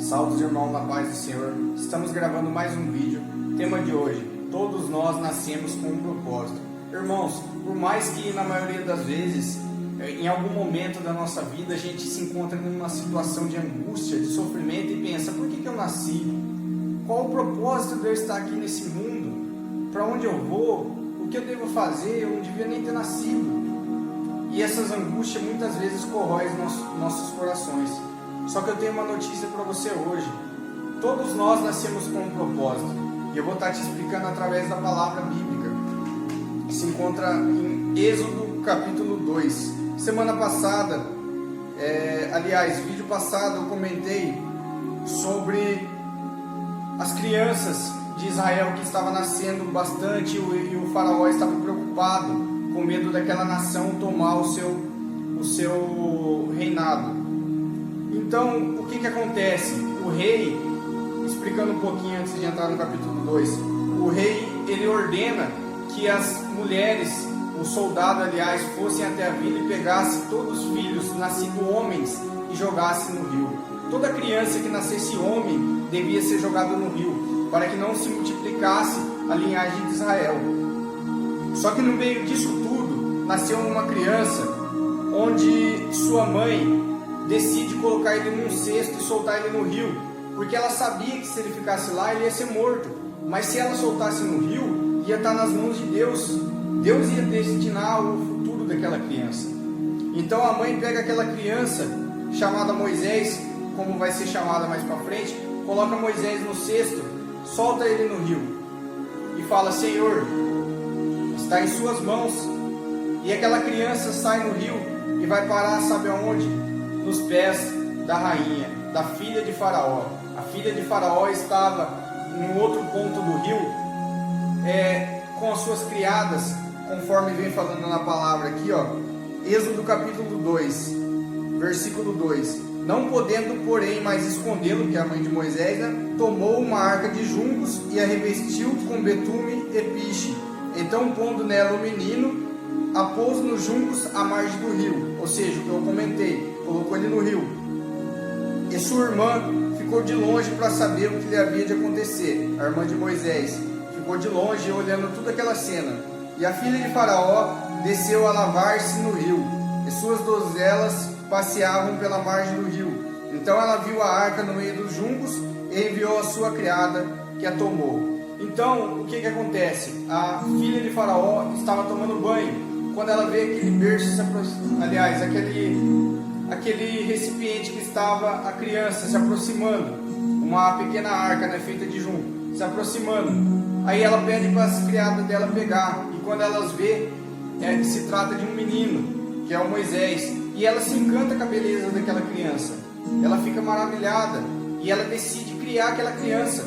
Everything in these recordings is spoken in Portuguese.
Salve, irmãos, na paz do Senhor. Estamos gravando mais um vídeo. Tema de hoje: todos nós nascemos com um propósito. Irmãos, por mais que na maioria das vezes, em algum momento da nossa vida, a gente se encontra numa situação de angústia, de sofrimento e pensa: por que eu nasci? Qual o propósito de eu estar aqui nesse mundo? Para onde eu vou? O que eu devo fazer? Eu não devia nem ter nascido. E essas angústias muitas vezes corroem nossos corações. Só que eu tenho uma notícia para você hoje. Todos nós nascemos com um propósito. E eu vou estar te explicando através da palavra bíblica. Se encontra em Êxodo capítulo 2. Semana passada, vídeo passado eu comentei sobre as crianças de Israel que estavam nascendo bastante e o faraó estava preocupado, com medo daquela nação tomar o seu reinado. Então, o que acontece? O rei, explicando um pouquinho antes de entrar no capítulo 2, o rei, ele ordena que as mulheres, os soldados, fossem até a vila e pegassem todos os filhos nascidos homens e jogassem no rio. Toda criança que nascesse homem devia ser jogada no rio, para que não se multiplicasse a linhagem de Israel. Só que no meio disso tudo, nasceu uma criança onde sua mãe decide colocar ele num cesto e soltar ele no rio, porque ela sabia que se ele ficasse lá, ele ia ser morto. Mas se ela soltasse no rio, ia estar nas mãos de Deus. Deus ia destinar o futuro daquela criança. Então a mãe pega aquela criança, chamada Moisés, como vai ser chamada mais para frente, coloca Moisés no cesto, solta ele no rio e fala: Senhor, está em suas mãos. E aquela criança sai no rio e vai parar, sabe aonde? Nos pés da rainha, da filha de Faraó. A filha de Faraó estava em outro ponto do rio, com as suas criadas, conforme vem falando na palavra aqui, Êxodo capítulo 2, versículo 2. Não podendo, porém, mais escondê-lo, que é a mãe de Moisés, tomou uma arca de juncos e a revestiu com betume e piche. Então, pondo nela o menino, a pôs nos juncos à margem do rio, ou seja, o que eu comentei, colocou ele no rio. E sua irmã ficou de longe para saber o que lhe havia de acontecer. A irmã de Moisés ficou de longe olhando toda aquela cena. E a filha de Faraó desceu a lavar-se no rio, e suas donzelas passeavam pela margem do rio. Então ela viu a arca no meio dos juncos e enviou a sua criada, que a tomou. Então, o que acontece? A filha de Faraó estava tomando banho. Quando ela vê aquele berço, aquele recipiente que estava a criança se aproximando, uma pequena arca, feita de junco, se aproximando. Aí ela pede para as criadas dela pegar, e quando elas vê, se trata de um menino, que é o Moisés, e ela se encanta com a beleza daquela criança. Ela fica maravilhada e ela decide criar aquela criança.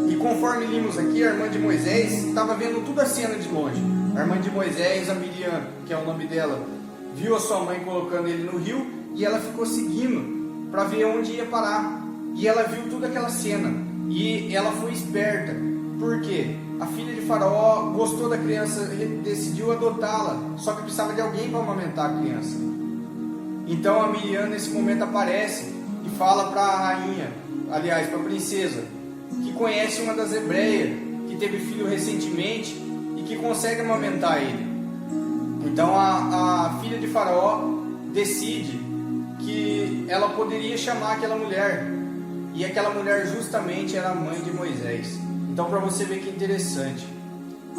E conforme lemos aqui, a irmã de Moisés estava vendo toda a cena de longe. A irmã de Moisés, a Miriam, que é o nome dela, viu a sua mãe colocando ele no rio e ela ficou seguindo para ver onde ia parar. E ela viu toda aquela cena e ela foi esperta. Por quê? A filha de Faraó gostou da criança e decidiu adotá-la, só que precisava de alguém para amamentar a criança. Então a Miriam nesse momento aparece e fala para a rainha, para a princesa, que conhece uma das hebreias, que teve filho recentemente e que consegue amamentar ele. Então a filha de Faraó decide que ela poderia chamar aquela mulher, e aquela mulher justamente era a mãe de Moisés. Então, para você ver que interessante,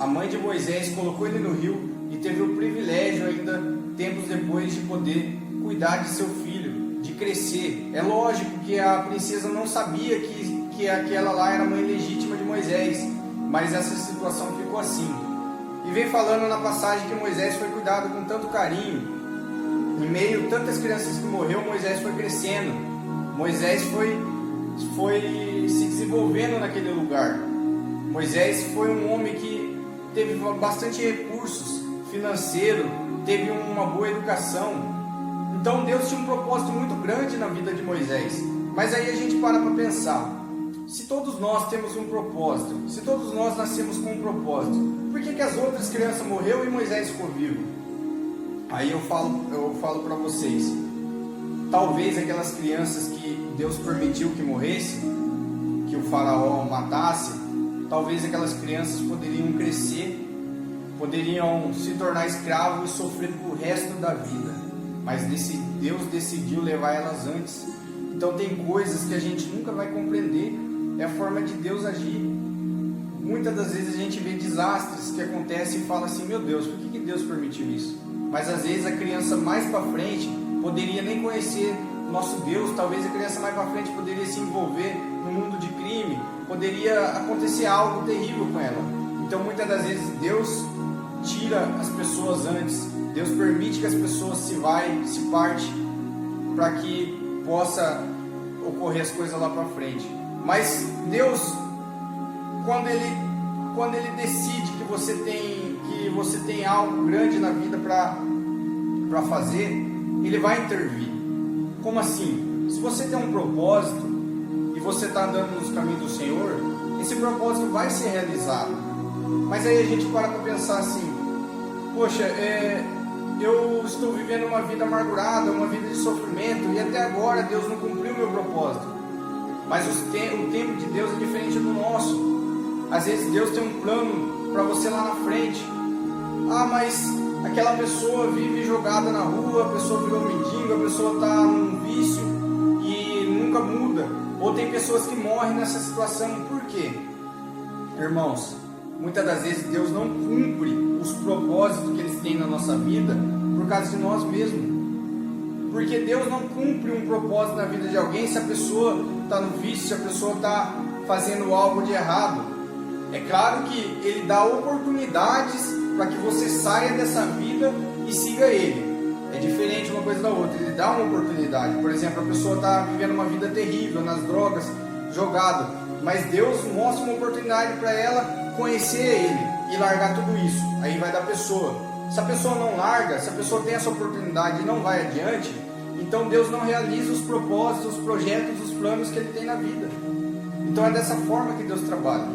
a mãe de Moisés colocou ele no rio e teve o privilégio ainda, tempos depois, de poder cuidar de seu filho, de crescer. É lógico que a princesa não sabia que aquela lá era a mãe legítima de Moisés, mas essa situação ficou assim. E vem falando na passagem que Moisés foi cuidado com tanto carinho. Em meio a tantas crianças que morreu, Moisés foi crescendo. Moisés foi se desenvolvendo naquele lugar. Moisés foi um homem que teve bastante recursos financeiros, teve uma boa educação. Então Deus tinha um propósito muito grande na vida de Moisés. Mas aí a gente para pensar: se todos nós temos um propósito, se todos nós nascemos com um propósito, por que as outras crianças morreram e Moisés ficou vivo? Aí eu falo para vocês, talvez aquelas crianças que Deus permitiu que morresse, que o faraó matasse, talvez aquelas crianças poderiam crescer, poderiam se tornar escravos e sofrer pro resto da vida. Mas Deus decidiu levar elas antes. Então tem coisas que a gente nunca vai compreender, é a forma de Deus agir. Muitas das vezes a gente vê desastres que acontecem e fala assim, meu Deus, por que Deus permitiu isso? Mas às vezes a criança mais para frente poderia nem conhecer o nosso Deus, talvez a criança mais para frente poderia se envolver no mundo de crime, poderia acontecer algo terrível com ela. Então muitas das vezes Deus tira as pessoas antes, Deus permite que as pessoas se partem para que possa ocorrer as coisas lá para frente. Mas Deus, quando ele decide que você tem algo grande na vida para fazer, Ele vai intervir. Como assim? Se você tem um propósito e você está andando nos caminhos do Senhor, esse propósito vai ser realizado. Mas aí a gente para pensar assim, poxa, eu estou vivendo uma vida amargurada, uma vida de sofrimento, e até agora Deus não cumpriu o meu propósito. Mas o tempo de Deus é diferente do nosso. Às vezes Deus tem um plano para você lá na frente. Ah, mas aquela pessoa vive jogada na rua, a pessoa virou mendigo, a pessoa está num vício e nunca muda. Ou tem pessoas que morrem nessa situação. Por quê? Irmãos, muitas das vezes Deus não cumpre os propósitos que Ele tem na nossa vida por causa de nós mesmos. Porque Deus não cumpre um propósito na vida de alguém se a pessoa está no vício, se a pessoa está fazendo algo de errado. É claro que Ele dá oportunidades para que você saia dessa vida e siga Ele. É diferente uma coisa da outra. Ele dá uma oportunidade. Por exemplo, a pessoa está vivendo uma vida terrível, nas drogas, jogada. Mas Deus mostra uma oportunidade para ela conhecer Ele e largar tudo isso. Aí vai da pessoa. Se a pessoa não larga, se a pessoa tem essa oportunidade e não vai adiante, então Deus não realiza os propósitos, os projetos, os planos que Ele tem na vida. Então é dessa forma que Deus trabalha.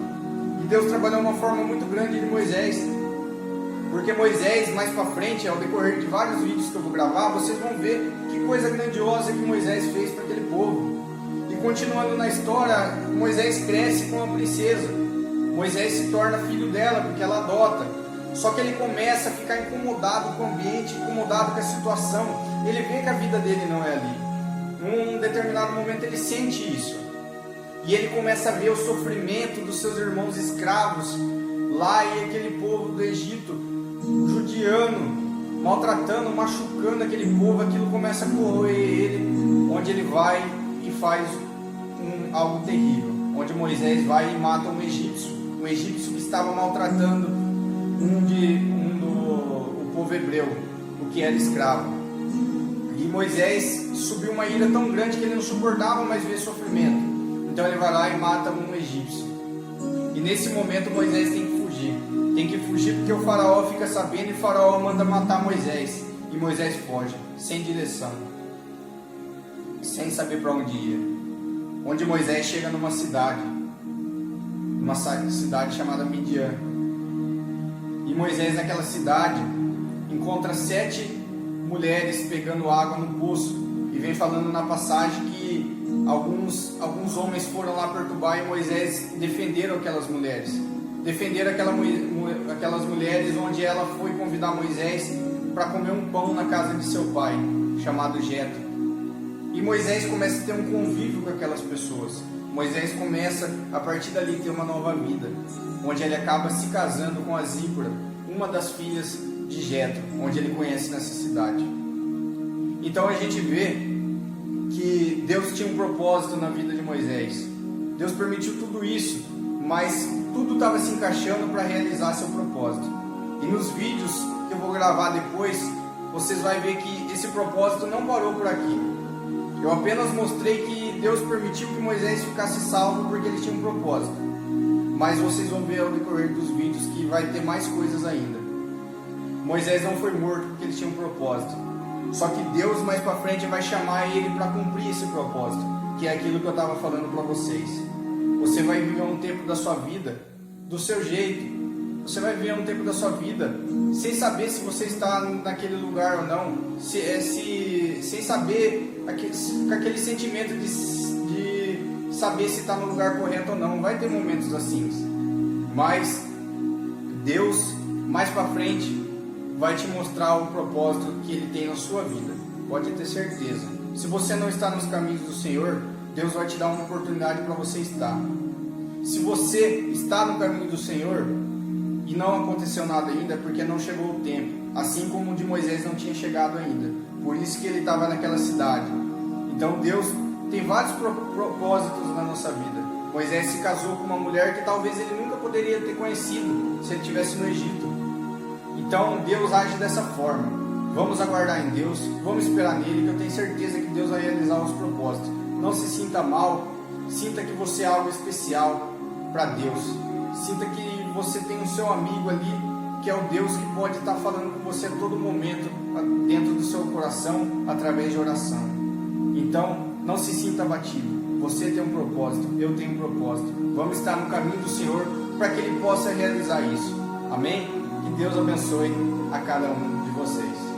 E Deus trabalhou de uma forma muito grande de Moisés. Porque Moisés, mais para frente, ao decorrer de vários vídeos que eu vou gravar, vocês vão ver que coisa grandiosa que Moisés fez para aquele povo. E continuando na história, Moisés cresce com uma princesa. Moisés se torna filho dela, porque ela adota. Só que ele começa a ficar incomodado com o ambiente, incomodado com a situação. Ele vê que a vida dele não é ali. Num determinado momento ele sente isso. E ele começa a ver o sofrimento dos seus irmãos escravos lá, e aquele povo do Egito judiando, maltratando, machucando aquele povo. Aquilo começa a corroer ele, onde ele vai e faz algo terrível, onde Moisés vai e mata um egípcio que estava maltratando o povo hebreu, o que era escravo. E Moisés subiu uma ira tão grande que ele não suportava mais ver sofrimento. Então ele vai lá e mata um egípcio. E nesse momento Moisés tem que fugir. Tem que fugir porque o faraó fica sabendo e o faraó manda matar Moisés. E Moisés foge, sem direção, sem saber para onde ia. Onde Moisés chega numa cidade chamada Midian. E Moisés naquela cidade encontra 7 mulheres pegando água no poço. E vem falando na passagem que alguns homens foram lá perturbar e Moisés defenderam aquelas mulheres. Defenderam aquelas mulheres, onde ela foi convidar Moisés para comer um pão na casa de seu pai, chamado Jetro. E Moisés começa a ter um convívio com aquelas pessoas. Moisés começa, a partir dali, ter uma nova vida, onde ele acaba se casando com a Zípora, uma das filhas de Jetro, onde ele conhece nessa cidade. Então a gente vê que Deus tinha um propósito na vida de Moisés. Deus permitiu tudo isso, mas tudo estava se encaixando para realizar seu propósito. E nos vídeos que eu vou gravar depois, vocês vão ver que esse propósito não parou por aqui. Eu apenas mostrei que Deus permitiu que Moisés ficasse salvo porque ele tinha um propósito. Mas vocês vão ver ao decorrer dos vídeos que vai ter mais coisas ainda. Moisés não foi morto porque ele tinha um propósito. Só que Deus mais para frente vai chamar ele para cumprir esse propósito, que é aquilo que eu estava falando para vocês. Você vai viver um tempo da sua vida do seu jeito. Você vai viver um tempo da sua vida sem saber se você está naquele lugar ou não, sem saber com aquele sentimento de saber se está no lugar correto ou não. Vai ter momentos assim, mas Deus mais para frente vai te mostrar o propósito que Ele tem na sua vida. Pode ter certeza. Se você não está nos caminhos do Senhor, Deus vai te dar uma oportunidade para você estar. Se você está no caminho do Senhor e não aconteceu nada ainda, é porque não chegou o tempo. Assim como o de Moisés não tinha chegado ainda. Por isso que ele estava naquela cidade. Então Deus tem vários propósitos na nossa vida. Moisés se casou com uma mulher que talvez ele nunca poderia ter conhecido se ele estivesse no Egito. Então Deus age dessa forma. Vamos aguardar em Deus, vamos esperar nele, que eu tenho certeza que Deus vai realizar os propósitos. Não se sinta mal, sinta que você é algo especial para Deus. Sinta que você tem o seu amigo ali, que é o Deus que pode estar falando com você a todo momento, dentro do seu coração, através de oração. Então, não se sinta abatido. Você tem um propósito, eu tenho um propósito. Vamos estar no caminho do Senhor para que Ele possa realizar isso. Amém? Que Deus abençoe a cada um de vocês.